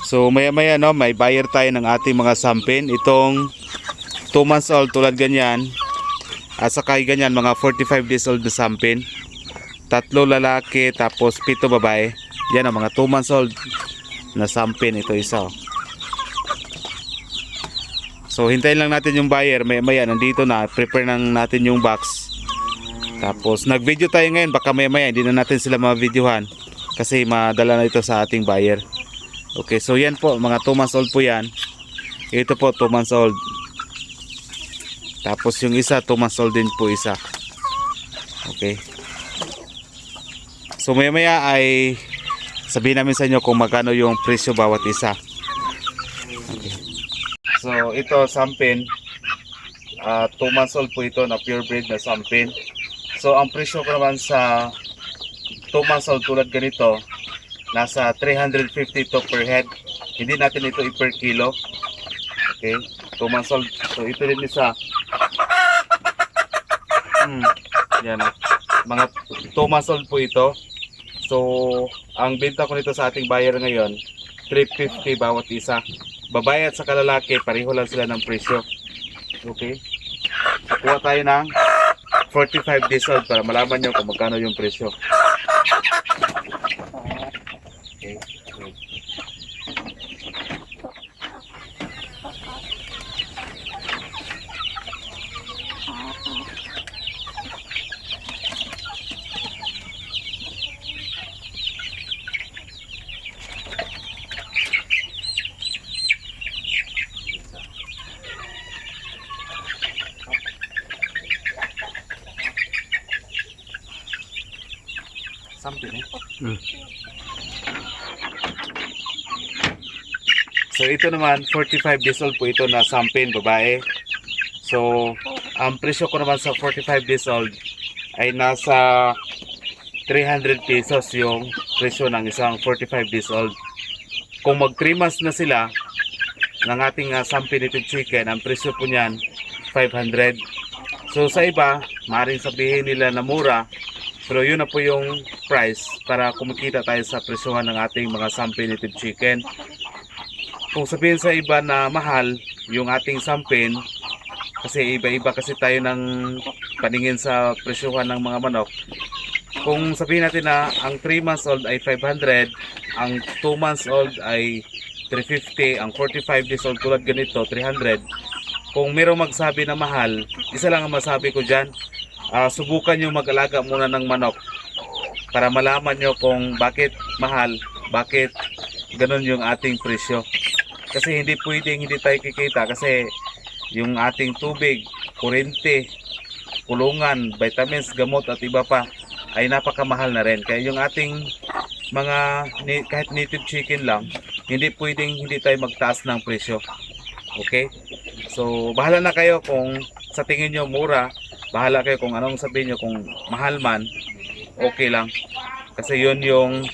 So maya maya no, may buyer tayo ng ating mga sampin. Itong 2 months old tulad ganyan. At saka ganyan mga 45 days old na sampin. 3 lalaki tapos 7 babae. Yan ang mga 2 months old na sampin. Ito isa. So hintayin lang natin yung buyer. Maya maya nandito na. Prepare nang natin yung box. Tapos nag video tayo ngayon. Baka maya maya hindi na natin sila ma-videohan. Kasi madala na ito sa ating buyer. Okay, so yan po, mga 2 months old po yan. Ito po, 2 months old. Tapos yung isa, 2 months old din po isa. Okay. So maya maya ay sabihin namin sa inyo kung magkano yung presyo bawat isa. Okay. So ito, sampin. 2 months old po ito na purebred na sampin. So ang presyo ko naman sa 2 months old tulad ganito, nasa 350 to per head. Hindi natin ito per kilo. Okay, 2 months old. So ito din isa. Yan. Mga 2 months old po ito. So ang benta ko nito sa ating buyer ngayon, 350 bawat isa. Babae at saka lalaki, pareho lang sila ng presyo. Okay. So, kuha tayo ng 45 days old para malaman nyo kung magkano yung presyo. Okay. Something, eh? So ito naman 45 days old po ito na sampin babae. So ang presyo ko naman sa 45 days old ay nasa 300 pesos yung presyo ng isang 45 days old. Kung mag 3 months na sila ng ating sampin native chicken, ang presyo po niyan 500. So sa iba, maaaring sabihin nila na mura, pero yun na po yung price para kumikita tayo sa presyohan ng ating mga sampin native chicken. Kung sabihin sa iba na mahal yung ating sampin, kasi iba-iba kasi tayo ng paningin sa presyohan ng mga manok. Kung sabihin natin na ang 3 months old ay 500, ang 2 months old ay 350, ang 45 days old tulad ganito 300. Kung mayroong magsabi na mahal, isa lang ang masabi ko dyan, subukan nyo mag-alaga muna ng manok para malaman nyo kung bakit mahal, bakit ganun yung ating presyo. Kasi hindi pwedeng hindi tayo kikita kasi yung ating tubig, kuryente, kulungan, vitamins, gamot at iba pa ay napakamahal na rin. Kaya yung ating mga kahit native chicken lang, hindi pwedeng hindi tayo magtaas ng presyo. Okay? So bahala na kayo kung sa tingin nyo mura, bahala kayo kung anong sabihin nyo, kung mahal man, okay lang. Kasi yun yung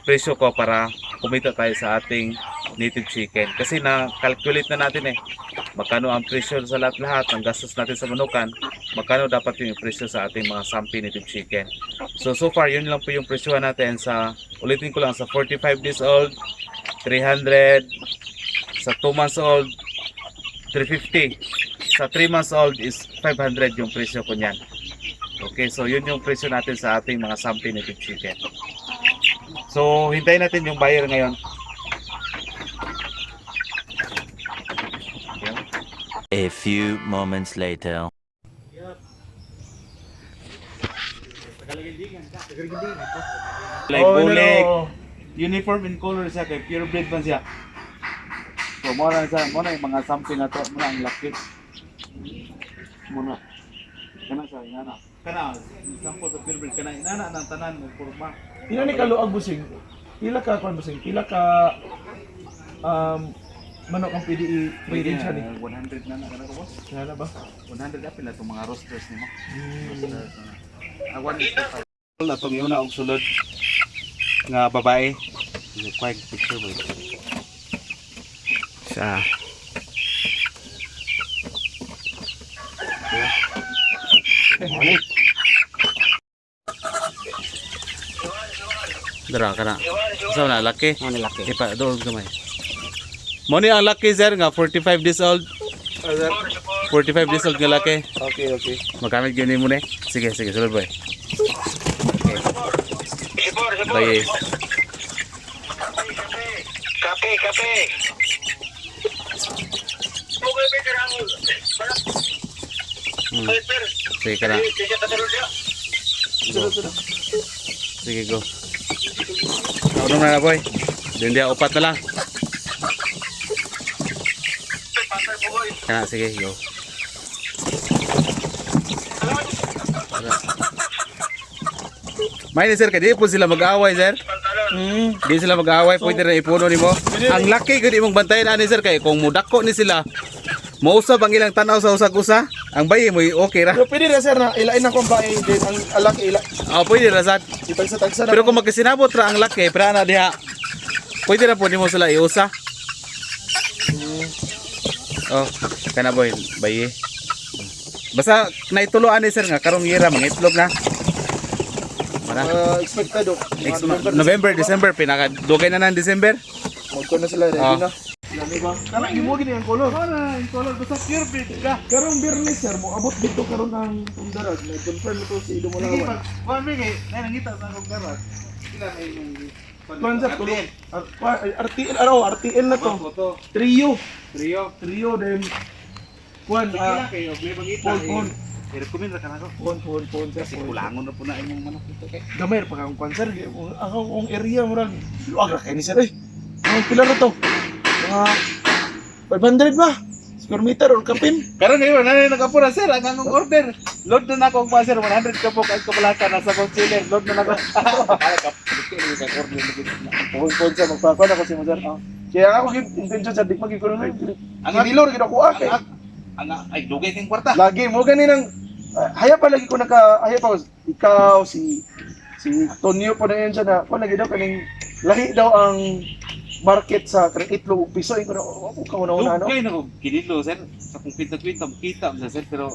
presyo ko para kumita tayo sa ating native chicken. Kasi na-calculate na natin magkano ang presyo sa lahat-lahat ng gastos natin sa manukan, magkano dapat yung presyo sa ating mga sampin native chicken. So far, yun lang po yung presyohan natin sa, ulitin ko lang, sa 45 days old, 300, sa 2 months old, 350, sa 3 months old is 500 yung presyo ko niyan. Okay, so yun yung presyo natin sa ating mga sampin native chicken. So hintayin natin yung buyer ngayon. A few moments later. Like bulik, uniform in color siya, kay purebred man siya. So muna yung mga sampin na to, muna ang laki. Muna. Kana siya, inana. Kana, sample sa purebred, kana inana ng tanan ng forma. Pila ni kaluag busing? Pila ka kuan busing? Pila ka manok ang PDE breeding siya ni? 100 na kana ko boss. Kaya ba? 100 apil na itong mga roosters nimo. Roosters na. Awan dito pa. Na itong yun na ang sulod nga babae. Quick picture mo. Siya. Dara ka na. Isa na laki. Ano laki? Ipa doon gamay. Mo ni ang laki sir nga 45 days old. 45 days old nga laki. Okay, okay. Magamit gini mo ni. Sige, sige, sulod boy. Okay. Bye. Kape. Sige ka na. Sige, go. Ano na boy? Din dia upat na lang. Kana, sige, go. May ni sir, kadi po sila mag-away sir. Di sila mag-away, pwede rin ipuno nimo. Ang laki gud imong bantayan ani sir kay kung mudako ni sila. Mausab ang ilang tanaw sa usag-usa. Ang bayi mo okay ra. Pero pwede na sir na ilain akong bahay din ang laki ila. Pwede ra sad. Itagsa-tagsa na. Pero kung magkasinabot ra ang laki, para na diha. Pwede na po nimo sila iusa. Oh, kana boy, bayi. Basta naituloan ni sir nga karong gira mangitlog na. Mana? Expected oh. Next November, December pinaka dugay na ng December. Magko na sila ready Ah. na. Dami ba? Kana gimo gini ang color. Ang color basta pure bit ka. Karong Bernes sir mo abot dito karon ang darag. Na-confirm ito si Ido Mulawan. Konsep tulo. RTL RTL na to. Trio then Juan Pon. I-recommend ra kana ko. Pon Kasi kulangon na po na imong manok dito kay. Gamay pa kang kwanser. Ang area mo ran. Luwag ra kay ni sir eh. Ang pila ra to? Mga 500 ba? Square meter or kapin? Karon ngayon na nakapura sir ang among order. Load na nako pa sir 100 ka po kay kapalaka na sa concealer. Load na nako. Pon sa magpapon ako si Mozart. Kaya ako intention sa dikmagi ko nung ang nilor gid ako kay. Ay dugay ning kwarta. Lagi mo ganinang haya pa lagi ko haya pa ikaw si Tonyo po na yan siya na lagi daw kaning lahi daw ang market sa itlog piso ko na ako na ano. Dugay na ko kinilo sir. Sa kung pinta-pinta kita sa sir pero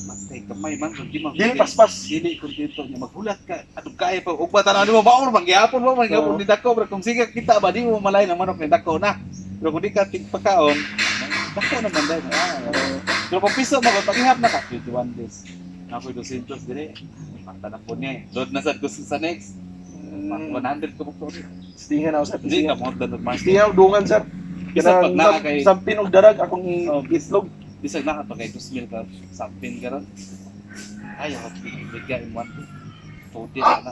matay kamay man kung di man. Dili paspas. Dili kontento nga maghulat ka. Atong kaya pa ug bata na mo baor mangyapon mo ni dako pero kung sige kita ba di mo malay na manok ni dako na. Pero kung di ka tigpakaon dako naman dai. Pero kung piso mo pag-ihap na ka 21 days. Ako 200 dire. Pagtanak po niya. Load na sad ko sa next. 100 ko po. Stingan ako sa Hindi ka mo dadod man. Stingan dungan sir. Bisa pag naka kay sampin og darag akong itlog. bisag na ka kay 2,000 ka sampin ka ron. Ay ako bigay mo 1. na.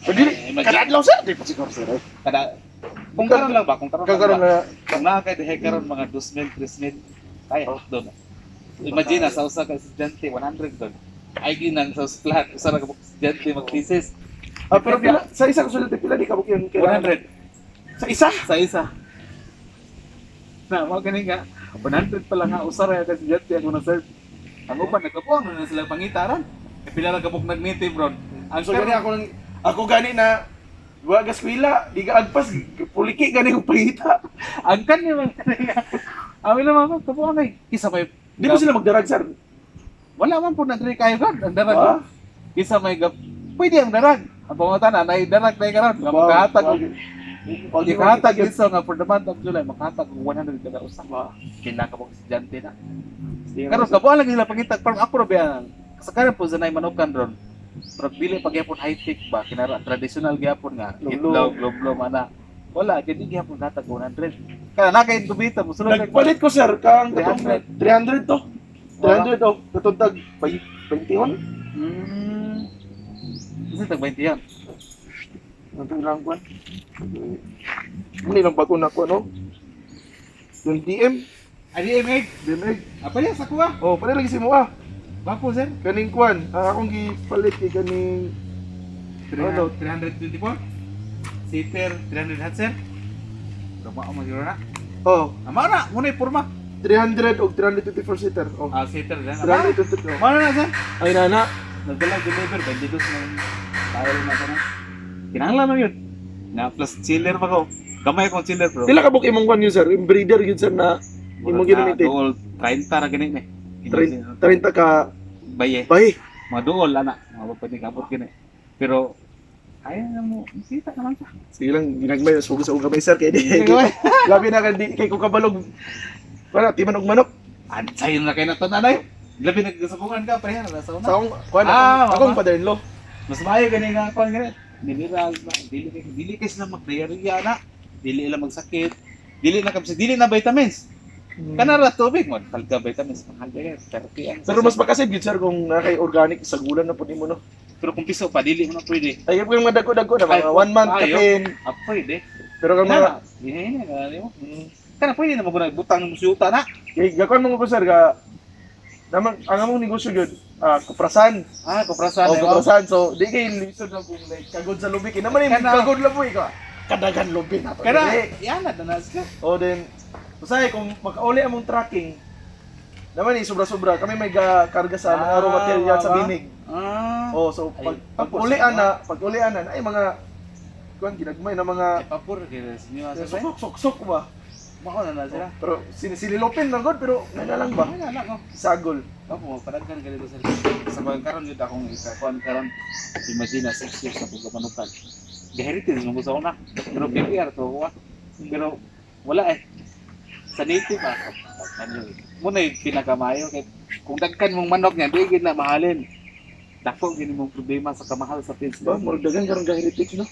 Pwede kadaan lang sir. Di pa siguro sir. Kada kung karon lang ba kung karon Kagaron na kung na kay dihe karon mga 2,000 3,000 ay doon. Imagine na sa usa ka estudyante 100 doon. Ay ginang sa flat usa ra ka estudyante mag-thesis. pero pila sa isa ko sulod pila di ka bukyan 100 sa isa. sa isa. Na mo gani nga 100 pa lang nga usa ra ka estudyante ako na sir. Ang uban nagkapuang na sila pangitaran. E pila ra ka buk nag-meeting bro. Ang So gani ako gani na wa gaskwela di ka agpas puliki gani ko pangita. ang kan ni man kanaya. Awi na mga kapuang ay kisa may Di ba sila magdarag sir? wala man po na diri kayo god ang darag. Ah? Kisa may pwede ang darag. Ang pangutan na nay darag na karon. Nga makahatag og makahatag iso nga for the month of July makahatag og 100 kada usa. Kailangan ka mo estudyante na. Karon kapuan lagi sila pangitag parang ako ra ba sa karon po sanay manukan ron. Pero bili pag yapon high tech ba kinara traditional gyapon nga itlog loblo mana. Wala gani gyapon hatag 100. Kana na kay dubita mo sulod Nagpalit ko sir kang 300. 300 to. 300 to katuntag 21. Kasi tag 20 yan. Ang lang kwan. Hindi lang bago na ko no. Yung DM, Ay di DM. apa ya sa kuha? Oh, pare lagi si mo ah. Bapo sir. Kaning kwan, akong gipalit kay kaning 324. Seater 300 hat sir. Roma mo yun na. oh, Ama na, muna porma. 300 og 324 seater. Oh. Seater din. 324. Mana na sir? Ay nana. Nagdala deliver 22 na tayo na sana. Kinahanglan mo yun. Na plus chiller pa ko. Kamay kong chiller bro. Pila ka buk imong kwan user, yung breeder yun sir na imong ginamit. Duol 30 ra gani ni. 30 ka Baye. bay. Mga duol ana. Mga pwede kabot gani. Pero Ay, mo, kita naman siya. Sige lang, ginagmay, sugo sa ugabay sir, kaya di. Ginagmay. Labi na kay kay ko kabalog. Wala, timan og manok. Sa'yo na kayo na ito, nanay. Labi nagkasapungan ka, pre, nasa una. Sa akong, kuan, Ah, akong mama. father-in-law. Mas maayo ganin nga ako ganit. Dili kay sila mag-diarrhea na. Dili lang magsakit. Dili na vitamins. Kanara tubig mo, talga vitamins mahal din. Pero mas makasib yun sir kung nakay organic sa gulan na po mo no. pero kung piso pa dili mo na pwede. Ay yung madagko-dagko na mga Ay, 1 month ayaw. kapin. Pwede. Pero kung mga Kana, hindi mo. Kana pwede na maguna butang ng musyuta na. kay gakon mo ko sir ga naman ang among negosyo gyud kuprasan. Kuprasan. Kuprasan. So di kay lisod na kung like kagod sa lubi kay naman yung Kana- kagod lang mo ikaw. Kadagan lubi na to. Kana, Dili. yan na danas ka. O then usay kung makauli among tracking naman sobra-sobra kami may karga sa mga raw material sa binig. Oh, so Ay, pag tapos, ulian na ay mga kuan ginagmay na mga Papur kaya sinima sa bay. sok ba. Mao na sila. Pero sinilopin lang god pero may na lang ba? Wala lang oh. Sagol. Ako, padaghan ka dito sa bayan karon yun akong ikakuan karon. Imagine na 6 years na pagkapanutan. Heritage mo sa una. Pero PPR to wa. Pero wala eh. Sa native muna yung pinakamayo kay kung dagkan mong manok niya, di gid na mahalin. Dako gini mong problema sa kamahal sa pins. Ba mo dagan karon ga heritage no.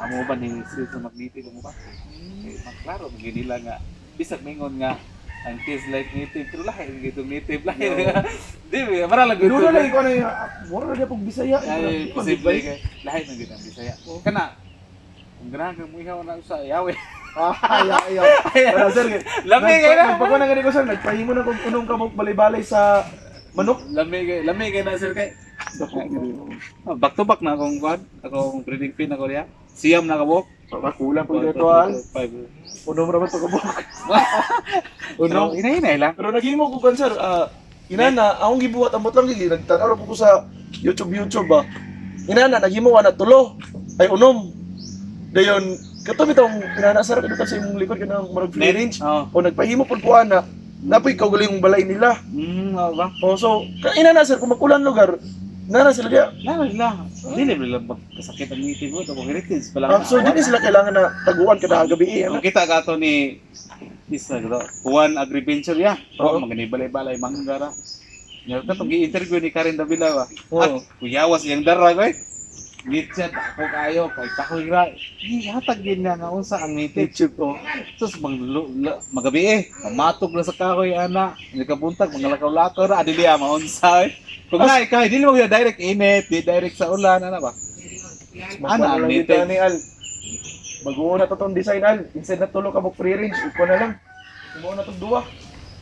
Amo ba ni street sa magnative mo ba? Klaro nila nga bisag mingon nga ang taste like native pero lahi gitong native lahi di ba mara lang Duro lagi ko na mura na pag Bisaya. ay posible kay lahi man gid ang Bisaya kana kung ganahan kang muihaw na usa yawe Ayaw. Pero sir, lami kay na pag na ganito sir, nagpahimo na kung unong kamok balay-balay sa manok. lami kay na sir kay back to back na akong quad akong breeding pin ako diya siyam na kabok Kulang po dito al. 5 Unom raman to kabok. Uno, hinay lang. Pero nagimo ko kan sir, inana, akong gibuhat amot lang gigi, nagtanaw po ko sa YouTube ba. Inana, nagimo na tulo, ay unom. Dayon, kato bitong inana sir, dito sa imong likod kanang marag free range. O nagpahimo po ko ana, napoy kaugaling yung balay nila. Ba? O so, inana sir, kung makulan lugar, nana sila diya. Lang. Dili ba lang magkasakit ang native mo, ito heritage pa lang. So, di sila kailangan na taguan kada gabi. Ang kita ka to ni isa to, Juan Agriventure ya. Oo. Magani balay-balay manggara. Nya ka tong gi-interview ni Karen Davila ba. Oo. Kuyawas yang dara ba. Gitchat ako kayo kay kahoy ra. Hatag din na nga unsa ang native. Chip ko. Sus magabi mamatog na sa kahoy ana. Ni kabuntag mga lakaw-lakaw ra adili maunsa. Kung kay dili mo direct init, di direct sa ulan ana ba. Ana ang ang native. dito ni Al. Bago na to tong design Al. Instead na tulo ka mo free range, iko na lang. Imo na tong duwa.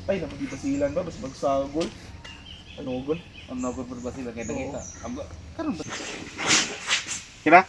Ay, naman di basilan ba? Bas magsagol. Ano gol? Ano ko ba sila kay nakita? Karon ba? Kira?